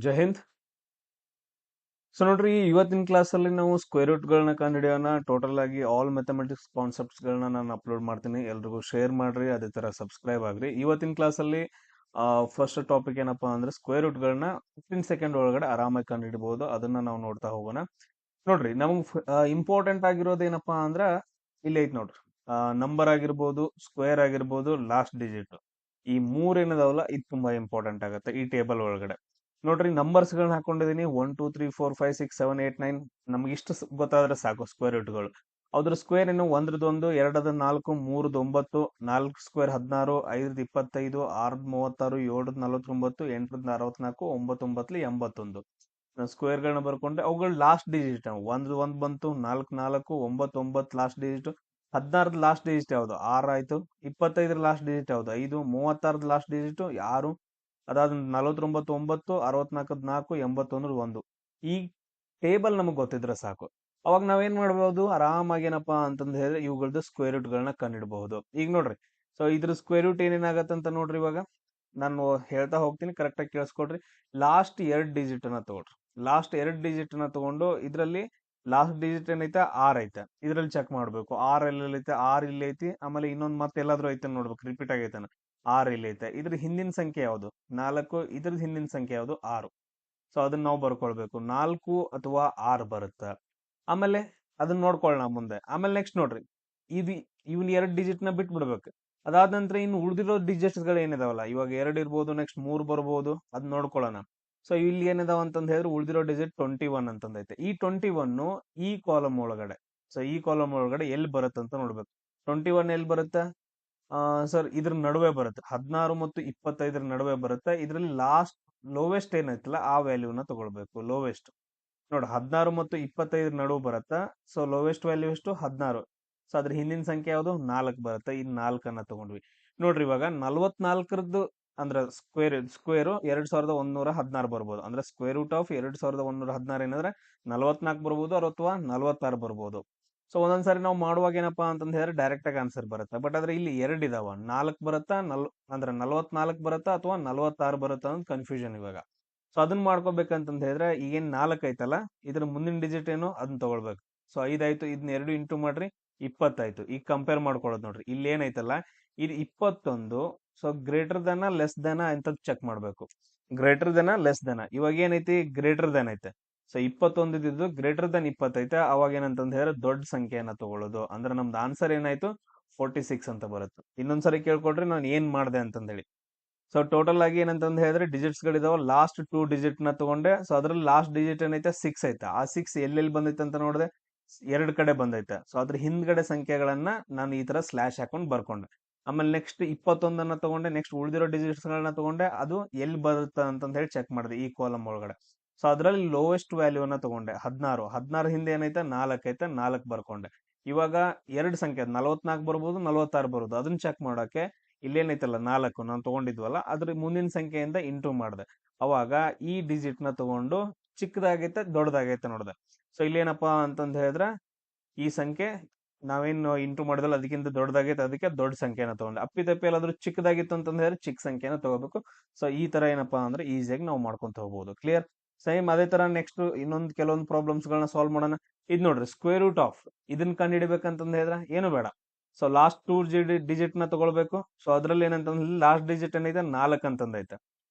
ಜೈ Hind. So ನೋಡ್ರಿ, ಇವತ್ತಿನ ಕ್ಲಾಸಲ್ಲಿ ನಾವು ಸ್ಕ್ವೇರ್ ರೂಟ್ಗಳನ್ನ ಕಂಡುಹಿಡಿಯೋಣ. ಟೋಟಲ್ ಆಗಿ ಆಲ್ ಮ್ಯಾಥಮೆಟಿಕ್ಸ್ ಕಾನ್ಸೆಪ್ಟ್ಸ್ಗಳನ್ನ ನಾನು ಅಪ್ಲೋಡ್ ಮಾಡ್ತೀನಿ. ಎಲ್ರಿಗೂ ಶೇರ್ ಮಾಡ್ರಿ, ಅದೇ ತರ ಸಬ್ಸ್ಕ್ರೈಬ್ ಆಗ್ರಿ. ಇವತ್ತಿನ ಕ್ಲಾಸಲ್ಲಿ ಫಸ್ಟ್ ಟಾಪಿಕ್ ಏನಪ್ಪಾ ಅಂದ್ರೆ ಸ್ಕ್ವೇರ್ ರೂಟ್ಗಳನ್ನ 15 ಸೆಕೆಂಡ್ ಒಳಗಡೆ ಆರಾಮಾಗಿ ಕಂಡುಹಿಡಬಹುದು. ಅದನ್ನ ನಾವು ನೋಡ್ತಾ ಹೋಗೋಣ. ನೋಡ್ರಿ, ನಮಗ್ ಇಂಪಾರ್ಟೆಂಟ್ ಆಗಿರೋದು ಏನಪ್ಪಾ ಅಂದ್ರ ಇಲ್ಲಿ ಐತ್ ನೋಡ್ರಿ. ನಂಬರ್ ಆಗಿರ್ಬೋದು, ಸ್ಕ್ವೇರ್ ಆಗಿರ್ಬೋದು, ಲಾಸ್ಟ್ ಡಿಜಿಟ್, ಈ ಮೂರ್ ಏನದಾವಲ್ಲ ಇದು ತುಂಬಾ ಇಂಪಾರ್ಟೆಂಟ್ ಆಗುತ್ತೆ ಈ ಟೇಬಲ್ ಒಳಗಡೆ. ನೋಡ್ರಿ, ನಂಬರ್ಸ್ ಗಳನ್ನ ಹಾಕೊಂಡಿದೀನಿ 1 2 3 4 5 6 7 8 9. ನಮ್ಗೆ ಇಷ್ಟು ಗೊತ್ತಾದ್ರೆ ಸಾಕು ಸ್ಕ್ವೇರ್ ರೂಟ್ಗಳು. ಅದ್ರ ಸ್ಕ್ವೇರ್ ಏನು, ಒಂದ್ರದೊಂದು, ಎರಡದ 4, ಮೂರದ್ 9, 4 ಸ್ಕ್ವೇರ್ 16, 5 25, 6 36, 7 49, 8 64, 9 81. ಸ್ಕ್ವೇರ್ ಗಳನ್ನ ಬರ್ಕೊಂಡೆ ಅವುಗಳು ಲಾಸ್ಟ್ ಡಿಜಿಟ್. ಒಂದ್ ಬಂತು, 4 4, 9 9 ಲಾಸ್ಟ್ ಡಿಜಿಟ್. 16 ಲಾಸ್ಟ್ ಡಿಜಿಟ್ ಯಾವ್ದು, 6 ಆಯ್ತು. 25 ಲಾಸ್ಟ್ ಡಿಜಿಟ್ ಯಾವ್ದು, 5. 36 ಲಾಸ್ಟ್ ಡಿಜಿಟ್ 6. ಅದಾದ 49 9, 64 4, 81 1. ಈ ಟೇಬಲ್ ನಮಗ್ ಗೊತ್ತಿದ್ರೆ ಸಾಕು. ಅವಾಗ ನಾವೇನ್ ಮಾಡ್ಬೋದು, ಆರಾಮಾಗಿ ಏನಪ್ಪಾ ಅಂತಂದ್ ಹೇಳಿದ್ರೆ ಇವುಗಳದ್ದು ಸ್ಕ್ವೇರ್ ರೂಟ್ ಗಳನ್ನ ಕಂಡಿಡಬಹುದು. ಈಗ ನೋಡ್ರಿ, ಸೊ ಇದ್ರ ಸ್ಕ್ವೇರ್ ರೂಟ್ ಏನೇನಾಗತ್ತಂತ ನೋಡ್ರಿ. ಇವಾಗ ನಾನು ಹೇಳ್ತಾ ಹೋಗ್ತೀನಿ, ಕರೆಕ್ಟ್ ಆಗಿ ಕೇಳಿಸ್ಕೊಡ್ರಿ. ಲಾಸ್ಟ್ 2 ಡಿಜಿಟ್ ಅನ್ನ ತಗೊಳ್ರಿ. ಲಾಸ್ಟ್ 2 ಡಿಜಿಟ್ ನ ತಗೊಂಡು ಇದ್ರಲ್ಲಿ ಲಾಸ್ಟ್ ಡಿಜಿಟ್ ಏನೈತೆ, 6 ಐತೆ. ಇದ್ರಲ್ಲಿ ಚೆಕ್ ಮಾಡ್ಬೇಕು 6 ಎಲ್ಲೈತೆ. 6 ಇಲ್ಲಿ ಐತಿ. ಆಮೇಲೆ ಇನ್ನೊಂದ್ ಮತ್ತೆ ಎಲ್ಲಾದ್ರೂ ಐತೆ ನೋಡ್ಬೇಕು, ರಿಪೀಟ್ ಆಗೈತೆ. 6 ಇಲ್ಲಿ ಐತೆ. ಇದ್ರ ಹಿಂದಿನ ಸಂಖ್ಯೆ ಯಾವ್ದು, 4. ಇದ್ರದ್ ಹಿಂದಿನ ಸಂಖ್ಯೆ ಯಾವ್ದು, 6. ಸೊ ಅದನ್ನ ನಾವು ಬರ್ಕೊಳ್ಬೇಕು. 4 ಅಥವಾ 6 ಬರುತ್ತೆ. ಆಮೇಲೆ ಅದನ್ನ ನೋಡ್ಕೊಳ್ಳೋಣ ಮುಂದೆ. ಆಮೇಲೆ ನೆಕ್ಸ್ಟ್ ನೋಡ್ರಿ, ಇದು ಇವ್ನ 2 ಡಿಜಿಟ್ ನ ಬಿಟ್ಬಿಡ್ಬೇಕು. ಅದಾದ ನಂತರ ಇನ್ನು ಉಳಿದಿರೋ ಡಿಜಿಟ್ಸ್ ಗಳು ಏನಿದಾವಲ್ಲ, ಇವಾಗ 2 ಇರ್ಬೋದು, ನೆಕ್ಸ್ಟ್ 3 ಬರ್ಬೋದು, ಅದ್ ನೋಡ್ಕೊಳ್ಳೋಣ. ಸೊ ಇಲ್ಲಿ ಏನಿದಾವ ಅಂತಂದ್ ಹೇಳಿದ್ರೆ ಉಳಿದಿರೋ ಡಿಜಿಟ್ 21 ಅಂತಂದೈತೆ. ಈ 21 ಈ ಕಾಲಮ್ ಒಳಗಡೆ, ಸೊ ಈ ಕಾಲಮ್ ಒಳಗಡೆ ಎಲ್ಲಿ ಬರುತ್ತೆ ಅಂತ ನೋಡ್ಬೇಕು. 21 ಎಲ್ಲಿ ಬರುತ್ತೆ ಸರ್, ಇದ್ರ ನಡುವೆ ಬರುತ್ತೆ. 16 ಮತ್ತು 25 ನಡುವೆ ಬರುತ್ತೆ. ಇದ್ರಲ್ಲಿ ಲಾಸ್ಟ್ ಲೋವೆಸ್ಟ್ ಏನೈತಲ್ಲ ಆ ವ್ಯಾಲ್ಯೂನ ತಗೊಳ್ಬೇಕು. ಲೋವೆಸ್ಟ್ ನೋಡ್, 16 ಮತ್ತು 25 ನಡುವೆ ಬರುತ್ತಾ. ಸೊ ಲೋವೆಸ್ಟ್ ವ್ಯಾಲ್ಯೂ ಎಷ್ಟು, 16. ಸೊ ಅದ್ರ ಹಿಂದಿನ ಸಂಖ್ಯೆ ಯಾವುದು, 4 ಬರುತ್ತೆ. ಈ 4 ತಗೊಂಡ್ವಿ. ನೋಡ್ರಿ, ಇವಾಗ 44ರದ್ದು ಅಂದ್ರೆ ಸ್ಕ್ವೇರು 2116 ಬರ್ಬೋದು. ಅಂದ್ರೆ ಸ್ಕ್ವೇರ್ ರೂಟ್ ಆಫ್ 2116 ಏನಂದ್ರೆ 44 ಬರ್ಬೋದು, ಅಥವಾ 46 ಬರ್ಬೋದು. ಸೊ ಒಂದೊಂದ್ಸರಿ ನಾವು ಮಾಡುವಾಗ ಏನಪ್ಪಾ ಅಂತಂದ್ ಹೇಳಿದ್ರೆ ಡೈರೆಕ್ಟ್ ಆಗಿ ಆನ್ಸರ್ ಬರುತ್ತೆ. ಬಟ್ ಆದ್ರೆ ಇಲ್ಲಿ 2 ಇದಾವ, 4 ಬರುತ್ತಾ, ಅಂದ್ರೆ 44 ಬರುತ್ತಾ ಅಥವಾ 46 ಬರುತ್ತಾ ಅಂತ ಕನ್ಫ್ಯೂಷನ್ ಇವಾಗ. ಸೊ ಅದನ್ನ ಮಾಡ್ಕೋಬೇಕಂತಂದ್ ಹೇಳಿದ್ರೆ ಈಗೇನ್ 4 ಐತಲ್ಲ, ಇದ್ರ ಮುಂದಿನ ಡಿಜಿಟ್ ಏನು ಅದನ್ನ ತಗೊಳ್ಬೇಕು. ಸೊ 5 ಆಯ್ತು. ಇದನ್ನ 2 ಇಂಟು ಮಾಡ್ರಿ, 20 ಆಯ್ತು. ಈಗ ಕಂಪೇರ್ ಮಾಡ್ಕೊಳ್ಳೋದು ನೋಡ್ರಿ, ಇಲ್ಲಿ ಏನೈತಲ್ಲ ಇದು 21. ಸೊ ಗ್ರೇಟರ್ ದನ ಲೆಸ್ ದನ ಅಂತ ಚೆಕ್ ಮಾಡ್ಬೇಕು. ಗ್ರೇಟರ್ ದನ ಲೆಸ್ ದನ, ಇವಾಗ ಏನೈತಿ, ಗ್ರೇಟರ್ ದನ್ ಐತೆ. ಸೊ 21 ಇದ್ದು ಗ್ರೇಟರ್ ದನ್ 20 ಐತೆ. ಅವಾಗ ಏನಂತಂದ್ ಹೇಳಿದ್ರೆ ದೊಡ್ಡ ಸಂಖ್ಯೆಯನ್ನ ತಗೊಳ್ಳೋದು. ಅಂದ್ರೆ ನಮ್ದು ಆನ್ಸರ್ ಏನಾಯ್ತು, 46 ಅಂತ ಬರುತ್ತೆ. ಇನ್ನೊಂದ್ಸರಿ ಕೇಳ್ಕೊಡ್ರಿ ನಾನು ಏನ್ ಮಾಡ್ದೆ ಅಂತಂದ್ ಹೇಳಿ. ಸೊ ಟೋಟಲ್ ಆಗಿ ಏನಂತಂದ್ ಹೇಳಿದ್ರೆ ಡಿಜಿಟ್ಸ್ ಗಳಿದಾವ. ಲಾಸ್ಟ್ 2 ಡಿಜಿಟ್ ನ ತಗೊಂಡೆ. ಸೊ ಅದ್ರಲ್ಲಿ ಲಾಸ್ಟ್ ಡಿಜಿಟ್ ಏನೈತೆ, 6 ಐತೆ. ಆ 6 ಎಲ್ಲೆಲ್ಲಿ ಬಂದೈತೆ ಅಂತ ನೋಡಿದೆ, 2 ಕಡೆ ಬಂದೈತೆ. ಸೊ ಅದ್ರ ಹಿಂದ್ಗಡೆ ಸಂಖ್ಯೆಗಳನ್ನ ನಾನು ಈ ತರ ಸ್ಲಾಶ್ ಹಾಕೊಂಡು ಬರ್ಕೊಂಡೆ. ಆಮೇಲೆ ನೆಕ್ಸ್ಟ್ 21 ತಗೊಂಡೆ. ನೆಕ್ಸ್ಟ್ ಉಳಿದಿರೋ ಡಿಜಿಟ್ಸ್ ಗಳನ್ನ ತಗೊಂಡೆ, ಅದು ಎಲ್ಲಿ ಬರುತ್ತೆ ಅಂತಂದ್ ಹೇಳಿ ಚೆಕ್ ಮಾಡಿದೆ ಈ ಕಾಲಮ್ ಒಳಗಡೆ. ಸೊ ಅದ್ರಲ್ಲಿ ಲೋವೆಸ್ಟ್ ವ್ಯಾಲ್ಯೂನ ತಗೊಂಡೆ, 16. 16 ಹಿಂದೆ ಏನೈತೆ, 4 ಐತೆ. 4 ಬರ್ಕೊಂಡೆ. ಇವಾಗ 2 ಸಂಖ್ಯೆ 44 ಬರ್ಬೋದು, 46 ಬರ್ಬೋದು. ಅದನ್ನ ಚೆಕ್ ಮಾಡೋಕೆ ಇಲ್ಲೇನೈತಲ್ಲ 4 ನಾವು ತಗೊಂಡಿದ್ವಲ್ಲ, ಅದ್ರ ಮುಂದಿನ ಸಂಖ್ಯೆಯಿಂದ ಇಂಟು ಮಾಡಿದೆ. ಅವಾಗ ಈ ಡಿಜಿಟ್ ನ ತಗೊಂಡು ಚಿಕ್ಕದಾಗೈತೆ ದೊಡ್ಡದಾಗೈತೆ ನೋಡಿದೆ. ಸೊ ಇಲ್ಲೇನಪ್ಪಾ ಅಂತಂದ್ ಹೇಳಿದ್ರೆ ಈ ಸಂಖ್ಯೆ ನಾವೇನು ಇಂಟು ಮಾಡಿದಲ್ಲ ಅದಕ್ಕಿಂತ ದೊಡ್ಡದಾಗೈತೆ, ಅದಕ್ಕೆ ದೊಡ್ಡ ಸಂಖ್ಯೆನ ತಗೊಂಡೆ. ಅಪ್ಪಿತಪ್ಪಿ ಎಲ್ಲಾದ್ರೂ ಚಿಕ್ಕದಾಗಿತ್ತು ಅಂತಂದ್ ಹೇಳಿದ್ರೆ ಚಿಕ್ಕ ಸಂಖ್ಯೆನ ತಗೋಬೇಕು. ಸೊ ಈ ತರ ಏನಪ್ಪಾ ಅಂದ್ರೆ ಈಸಿಯಾಗಿ ನಾವು ಮಾಡ್ಕೊಂತ ಹೋಗ್ಬೋದು. ಕ್ಲಿಯರ್. ಸೇಮ್ ಅದೇ ತರ ನೆಕ್ಸ್ಟ್ ಇನ್ನೊಂದು ಕೆಲವೊಂದು ಪ್ರಾಬ್ಲಮ್ಸ್ ಗಳನ್ನ ಸಾಲ್ವ್ ಮಾಡೋಣ. ಇದ್ ನೋಡ್ರಿ, ಸ್ಕ್ವೇರ್ ರೂಟ್ ಆಫ್ ಇದನ್ನ ಕಂಡು ಹಿಡಿಬೇಕಂತಂದ್ ಹೇಳಿದ್ರೆ ಏನು ಬೇಡ. ಸೊ ಲಾಸ್ಟ್ 2 ಡಿಜಿಟ್ ನ ತಗೊಳ್ಬೇಕು. ಸೊ ಅದ್ರಲ್ಲಿ ಏನಂತಂದ್ರೆ ಲಾಸ್ಟ್ ಡಿಜಿಟ್ ಏನೈತೆ, 4 ಅಂತಂದೈತೆ.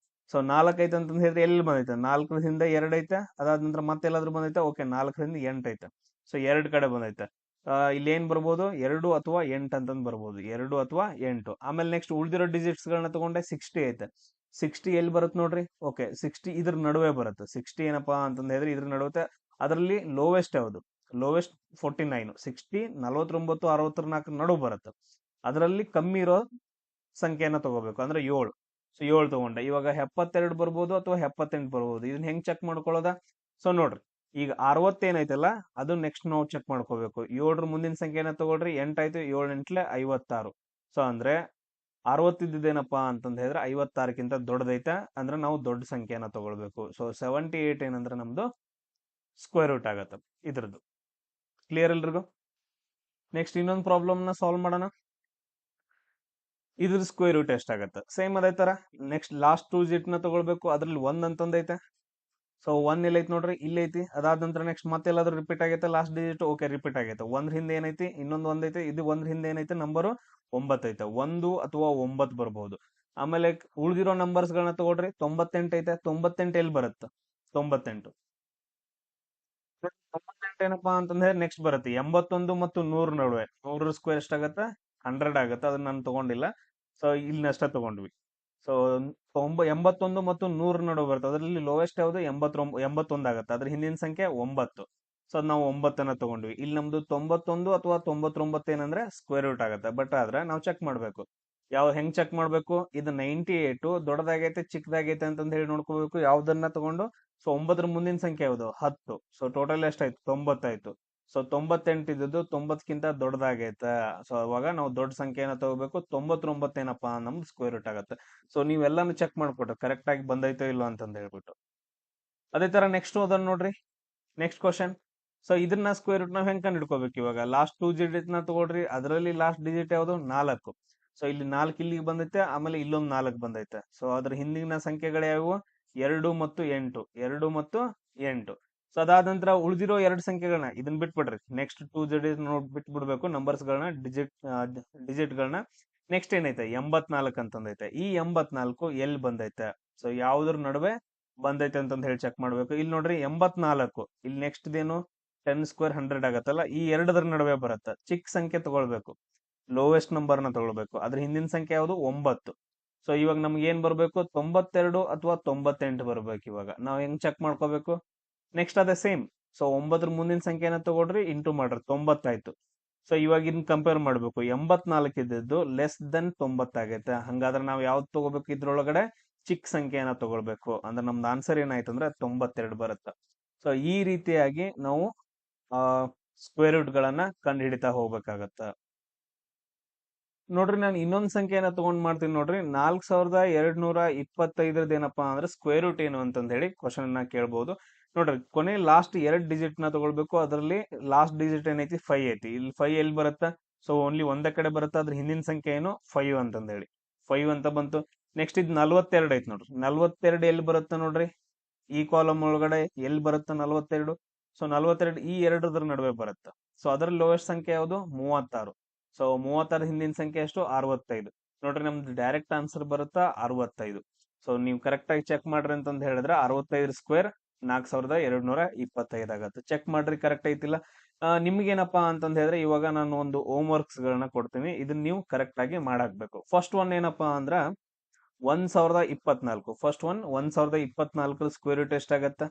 ಸೊ 4 ಐತೆ ಅಂತಂದ್ ಹೇಳಿದ್ರೆ ಎಲ್ಲಿ ಬಂದೈತೆ, 4 ಹಿಂದೆ 2 ಐತೆ. ಅದಾದ ನಂತರ ಮತ್ತೆ ಎಲ್ಲಾದ್ರೂ ಬಂದೈತೆ, ಓಕೆ. 4ರಿಂದ 8 ಐತೆ. ಸೊ 2 ಕಡೆ ಬಂದೈತೆ. ಇಲ್ಲಿ ಏನ್ ಬರ್ಬೋದು, 2 ಅಥವಾ 8 ಅಂತಂದ್ ಬರ್ಬೋದು. 2 ಅಥವಾ 8. ಆಮೇಲೆ ನೆಕ್ಸ್ಟ್ ಉಳಿದಿರೋ ಡಿಜಿಟ್ಸ್ ಗಳನ್ನ ತಗೊಂಡೆ, 60 ಐತೆ. 60 ಎಲ್ಲಿ ಬರುತ್ತೆ ನೋಡ್ರಿ, ಓಕೆ. 60 ಇದ್ರ ನಡುವೆ ಬರುತ್ತೆ. 60 ಏನಪ್ಪಾ ಅಂತಂದ್ ಹೇಳಿದ್ರೆ ಇದ್ರ ನಡುವೆ. ಅದರಲ್ಲಿ ಲೋವೆಸ್ಟ್ ಯಾವುದು, ಲೋವೆಸ್ಟ್ 49. 60 49 64 ನಡುವೆ ಬರುತ್ತೆ. ಅದರಲ್ಲಿ ಕಮ್ಮಿ ಇರೋ ಸಂಖ್ಯೆನ ತಗೋಬೇಕು, ಅಂದ್ರೆ 7. ಸೊ 7 ತಗೊಂಡೆ. ಇವಾಗ 72 ಬರ್ಬೋದು ಅಥವಾ 78 ಬರ್ಬೋದು. ಇದನ್ನ ಹೆಂಗ್ ಚೆಕ್ ಮಾಡ್ಕೊಳ್ಳೋದ, ಸೊ ನೋಡ್ರಿ, ಈಗ 60 ಏನೈತಲ್ಲ ಅದು ನೆಕ್ಸ್ಟ್ ನಾವು ಚೆಕ್ ಮಾಡ್ಕೋಬೇಕು. 7ರ ಮುಂದಿನ ಸಂಖ್ಯೆನ ತಗೊಳ್ರಿ, 8 ಆಯ್ತು. 7 ಎಂಟ್ಲೆ 56. ಸೊ ಅಂದ್ರೆ 60 ಇದ್ದೇನಪ್ಪಾ ಅಂತಂದ್ ಹೇಳಿದ್ರೆ 56ಕ್ಕಿಂತ ದೊಡ್ಡದೈತೆ. ಅಂದ್ರೆ ನಾವು ದೊಡ್ಡ ಸಂಖ್ಯೆನ ತಗೊಳ್ಬೇಕು. ಸೊ 78 ಏನಂದ್ರೆ ನಮ್ದು ಸ್ಕ್ವೇರ್ ರೂಟ್ ಆಗತ್ತೆ ಇದ್ರದ್ದು. ಕ್ಲಿಯರ್ ಎಲ್ರಿಗೂ. ನೆಕ್ಸ್ಟ್ ಇನ್ನೊಂದು ಪ್ರಾಬ್ಲಮ್ ನ ಸಾಲ್ವ್ ಮಾಡೋಣ. ಇದ್ರ ಸ್ಕ್ವೇರ್ ರೂಟ್ ಎಷ್ಟಾಗತ್ತೆ, ಸೇಮ್ ಅದೇ ತರ. ನೆಕ್ಸ್ಟ್ ಲಾಸ್ಟ್ 2 ಡಿಜಿಟ್ ನ ತಗೊಳ್ಬೇಕು. ಅದ್ರಲ್ಲಿ 1 ಅಂತಂದೈತೆ. ಸೊ 1 ಎಲ್ಲೈತಿ ನೋಡ್ರಿ, ಇಲ್ಲೈತಿ. ಅದಾದ ನಂತರ ನೆಕ್ಸ್ಟ್ ಮತ್ತೆ ಎಲ್ಲಾದ್ರೂ ರಿಪೀಟ್ ಆಗೈತೆ ಲಾಸ್ಟ್ ಡಿಜಿಟ್, ಓಕೆ ರಿಪೀಟ್ ಆಗೈತೆ. ಒಂದ್ರ ಹಿಂದೆ ಏನೈತಿ, ಇನ್ನೊಂದು ಒಂದೈತಿ, ಇದು ಒಂದ್ರ ಹಿಂದೆ ಏನೈತೆ ನಂಬರ್ 9 ಐತೆ. 1 ಅಥವಾ 9 ಬರ್ಬಹುದು. ಆಮೇಲೆ ಉಳಿದಿರೋ ನಂಬರ್ಸ್ ಗಳನ್ನ ತಗೊಳ್ರಿ. 98 ಐತೆ. 98 ಎಲ್ಲಿ ಬರುತ್ತೆ? 98 98 ಏನಪ್ಪಾ ಅಂತಂದ್ರೆ ನೆಕ್ಸ್ಟ್ ಬರುತ್ತೆ 81 ಮತ್ತು 100 ನಡುವೆ. 100 ಸ್ಕ್ವೇರ್ ಎಷ್ಟಾಗತ್ತೆ? 100 ಆಗತ್ತೆ. ಅದನ್ನ ನಾನು ತಗೊಂಡಿಲ್ಲ, ಸೊ ಇಲ್ಲಿ ಅಷ್ಟೇ ತಗೊಂಡ್ವಿ. ಸೊ 81 ಮತ್ತು 100 ನಡುವೆ ಬರುತ್ತೆ. ಅದರಲ್ಲಿ ಲೋವೆಸ್ಟ್ ಯಾವುದು? 81 ಆಗತ್ತೆ. ಅದ್ರ ಹಿಂದಿನ ಸಂಖ್ಯೆ 9. ಸೊ ಅದ್ ನಾವು 9 ತಗೊಂಡ್ವಿ. ಇಲ್ಲಿ ನಮ್ದು 91 ಅಥವಾ 99 ಏನಂದ್ರೆ ಸ್ಕ್ವೇರ್ ರೂಟ್ ಆಗತ್ತೆ. ಬಟ್ ಆದ್ರೆ ನಾವು ಚೆಕ್ ಮಾಡ್ಬೇಕು. ಹೆಂಗ್ ಚೆಕ್ ಮಾಡ್ಬೇಕು? ಇದು 98 ದೊಡ್ಡದಾಗೈತೆ ಚಿಕ್ಕದಾಗೈತೆ ಅಂತಂದ್ ಹೇಳಿ ನೋಡ್ಕೋಬೇಕು. ಯಾವ್ದನ್ನ ತಗೊಂಡು, ಸೊ 9 ಮುಂದಿನ ಸಂಖ್ಯೆ ಯಾವುದು? 10. ಸೊ ಟೋಟಲ್ ಎಷ್ಟಾಯ್ತು? 90 ಆಯ್ತು. ಸೊ 98 ಇದ್ದದ್ದು 90ಕ್ಕಿಂತ ದೊಡ್ಡದಾಗೈತೆ. ಸೊ ಅವಾಗ ನಾವು ದೊಡ್ಡ ಸಂಖ್ಯೆನ ತಗೋಬೇಕು. 99 ಏನಪ್ಪಾ ನಮ್ದು ಸ್ಕ್ವೇರ್ ರೂಟ್ ಆಗತ್ತೆ. ಸೊ ನೀವೆಲ್ಲಾನು ಚೆಕ್ ಮಾಡ್ಕೊಟ್ಟು ಕರೆಕ್ಟ್ ಆಗಿ ಬಂದೈತೋ ಇಲ್ಲೋ ಅಂತಂದ್ ಹೇಳ್ಬಿಟ್ಟು. ಅದೇ ತರ ನೆಕ್ಸ್ಟ್ ಅದನ್ನ ನೋಡ್ರಿ. Next question. ಸೊ ಇದನ್ನ ಸ್ಕ್ವೇರ್ ರೂಟ್ ನಾವ್ ಹೆಂಗ್ ಕಂಡು ಹಿಡ್ಕೋಬೇಕು? ಇವಾಗ ಲಾಸ್ಟ್ 2 ಡಿಜಿಟ್ ನ ತಗೊಳ್ರಿ. ಅದರಲ್ಲಿ ಲಾಸ್ಟ್ ಡಿಜಿಟ್ ಯಾವುದು? 4. ಸೊ ಇಲ್ಲಿ 4 ಇಲ್ಲಿಗೆ ಬಂದೈತೆ, ಆಮೇಲೆ ಇಲ್ಲೊಂದು 4 ಬಂದೈತೆ. ಸೊ ಅದ್ರ ಹಿಂದಿನ ಸಂಖ್ಯೆಗಳು ಯಾವುವು? 2 ಮತ್ತು 8. 2 ಮತ್ತು 8. ಸೊ ಅದಾದ ನಂತರ ಉಳಿದಿರೋ 2 ಸಂಖ್ಯೆಗಳನ್ನ ಇದನ್ನ ಬಿಟ್ಬಿಡ್ರಿ. ನೆಕ್ಸ್ಟ್ 2 ಡಿಜಿಟ್ ಬಿಟ್ಬಿಡ್ಬೇಕು. ನಂಬರ್ಸ್ ಗಳನ್ನ ಡಿಜಿಟ್ ಗಳನ್ನ. ನೆಕ್ಸ್ಟ್ ಏನೈತೆ? 84 ಅಂತಂದೈತೆ. ಈ 84 ಎಲ್ಲಿ ಬಂದೈತೆ? ಸೊ ಯಾವ್ದ್ರ ನಡುವೆ ಬಂದೈತೆ ಅಂತಂದ್ ಹೇಳಿ ಚೆಕ್ ಮಾಡ್ಬೇಕು. ಇಲ್ಲಿ ನೋಡ್ರಿ 84. ಇಲ್ಲಿ ನೆಕ್ಸ್ಟ್ ಇದೇನು? 10 ಸ್ಕ್ವೇರ್ 100 ಆಗತ್ತಲ್ಲ. ಈ ಎರಡರ ನಡುವೆ ಬರುತ್ತೆ. ಚಿಕ್ಕ ಸಂಖ್ಯೆ ತಗೊಳ್ಬೇಕು. ಲೋವೆಸ್ಟ್ ನಂಬರ್ ನ ತಗೊಳ್ಬೇಕು. ಅದ್ರ ಹಿಂದಿನ ಸಂಖ್ಯೆ ಯಾವುದು? 9. ಸೊ ಇವಾಗ ನಮ್ಗೆ ಏನ್ ಬರ್ಬೇಕು? 92 ಅಥವಾ 98 ಬರ್ಬೇಕು. ಇವಾಗ ನಾವ್ ಹೆಂಗ್ ಚೆಕ್ ಮಾಡ್ಕೋಬೇಕು? ನೆಕ್ಸ್ಟ್ ಅದೇ ಸೇಮ್. ಸೊ 9 ಮುಂದಿನ ಸಂಖ್ಯೆನ ತಗೊಳ್ರಿ, ಇಂಟು ಮಾಡ್ರಿ, 90 ಆಯ್ತು. ಸೊ ಇವಾಗ ಇದನ್ನ ಕಂಪೇರ್ ಮಾಡ್ಬೇಕು. 84 ಇದ್ದದ್ದು ಲೆಸ್ ದೆನ್ 90 ಆಗೈತೆ. ಹಂಗಾದ್ರೆ ನಾವ್ ಯಾವ್ದು ತಗೋಬೇಕು? ಇದ್ರೊಳಗಡೆ ಚಿಕ್ಕ ಸಂಖ್ಯೆನ ತಗೊಳ್ಬೇಕು. ಅಂದ್ರೆ ನಮ್ದು ಆನ್ಸರ್ ಏನಾಯ್ತು ಅಂದ್ರೆ 92 ಬರುತ್ತೆ. ಸೊ ಈ ರೀತಿಯಾಗಿ ನಾವು ಸ್ಕ್ವೇರ್ ರೂಟ್ ಗಳನ್ನ ಕಂಡು ಹಿಡಿತಾ ಹೋಗ್ಬೇಕಾಗತ್ತ. ನೋಡ್ರಿ, ನಾನು ಇನ್ನೊಂದ್ ಸಂಖ್ಯೆನ ತಗೊಂಡ್ ಮಾಡ್ತೀನಿ ನೋಡ್ರಿ. 4225 ಏನಪ್ಪಾ ಅಂದ್ರೆ ಸ್ಕ್ವೇರ್ ರೂಟ್ ಏನು ಅಂತಂದ್ ಹೇಳಿ ಕ್ವಶನ್ ನ ಕೇಳ್ಬಹುದು. ನೋಡ್ರಿ, ಕೊನೆ ಲಾಸ್ಟ್ 2 ಡಿಜಿಟ್ ನ ತಗೊಳ್ಬೇಕು. ಅದರಲ್ಲಿ ಲಾಸ್ಟ್ ಡಿಜಿಟ್ ಏನೈತಿ? 5 ಐತಿ. ಇಲ್ಲಿ 5 ಎಲ್ಲಿ ಬರುತ್ತಾ? ಸೊ ಓನ್ಲಿ ಒಂದೇ ಕಡೆ ಬರುತ್ತಾ. ಅದ್ರ ಹಿಂದಿನ ಸಂಖ್ಯೆ ಏನು? 5 ಅಂತಂದ್ ಹೇಳಿ 5 ಅಂತ ಬಂತು. ನೆಕ್ಸ್ಟ್ ಇದು 42 ಐತಿ ನೋಡ್ರಿ. 42 ಎಲ್ಲಿ ಬರುತ್ತಾ ನೋಡ್ರಿ? ಈ ಕಾಲಮ್ ಒಳಗಡೆ ಎಲ್ಲಿ ಬರುತ್ತಾ 42? ಸೊ 42 ಈ ಎರಡರ ನಡುವೆ ಬರುತ್ತೆ. ಸೊ ಅದರ ಲೋಯೆಸ್ಟ್ ಸಂಖ್ಯೆ ಯಾವುದು? 36. ಸೊ 36 ಹಿಂದಿನ ಸಂಖ್ಯೆ ಎಷ್ಟು? 65. ನೋಡ್ರಿ, ನಮ್ದು ಡೈರೆಕ್ಟ್ ಆನ್ಸರ್ ಬರುತ್ತಾ? 65. ಸೊ ನೀವು ಕರೆಕ್ಟ್ ಆಗಿ ಚೆಕ್ ಮಾಡ್ರಿ ಅಂತಂದ್ ಹೇಳಿದ್ರೆ 65 ಸ್ಕ್ವೇರ್ 4225 ಆಗತ್ತೆ. ಚೆಕ್ ಮಾಡ್ರಿ ಕರೆಕ್ಟ್ ಐತಿಲ್ಲ. ನಿಮ್ಗೇನಪ್ಪಾ ಅಂತಂದ್ ಹೇಳಿದ್ರೆ ಇವಾಗ ನಾನು ಒಂದು ಹೋಮ್ ವರ್ಕ್ಸ್ ಗಳನ್ನ ಕೊಡ್ತೀನಿ. ಇದನ್ನ ನೀವು ಕರೆಕ್ಟ್ ಆಗಿ ಮಾಡಾಕ್ಬೇಕು. ಫಸ್ಟ್ ಒನ್ ಏನಪ್ಪಾ ಅಂದ್ರ 1024. ಫಸ್ಟ್ ಒನ್ 1024 ಸ್ಕ್ವೇರ್ ರೂಟ್ ಎಷ್ಟಾಗತ್ತ?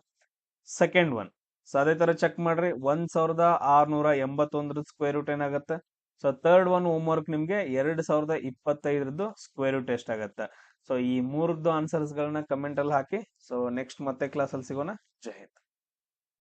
Second one. ಸೊ ಅದೇ ತರ ಚೆಕ್ ಮಾಡ್ರಿ. 1681 ಸ್ಕ್ವೇರ್ ರೂಟ್ ಏನಾಗತ್ತೆ? So third one home work ನಿಮ್ಗೆ 2025 ಸ್ಕ್ವೇರ್ ರೂಟ್ ಎಷ್ಟಾಗತ್ತೆ? ಸೊ ಈ ಮೂರದ್ದು ಆನ್ಸರ್ಸ್ ಗಳನ್ನ ಕಮೆಂಟ್ ಅಲ್ಲಿ ಹಾಕಿ. ಸೊ ನೆಕ್ಸ್ಟ್ ಮತ್ತೆ ಕ್ಲಾಸ್ ಅಲ್ಲಿ ಸಿಗೋಣ. ಜೈ ಹಿಂದ್.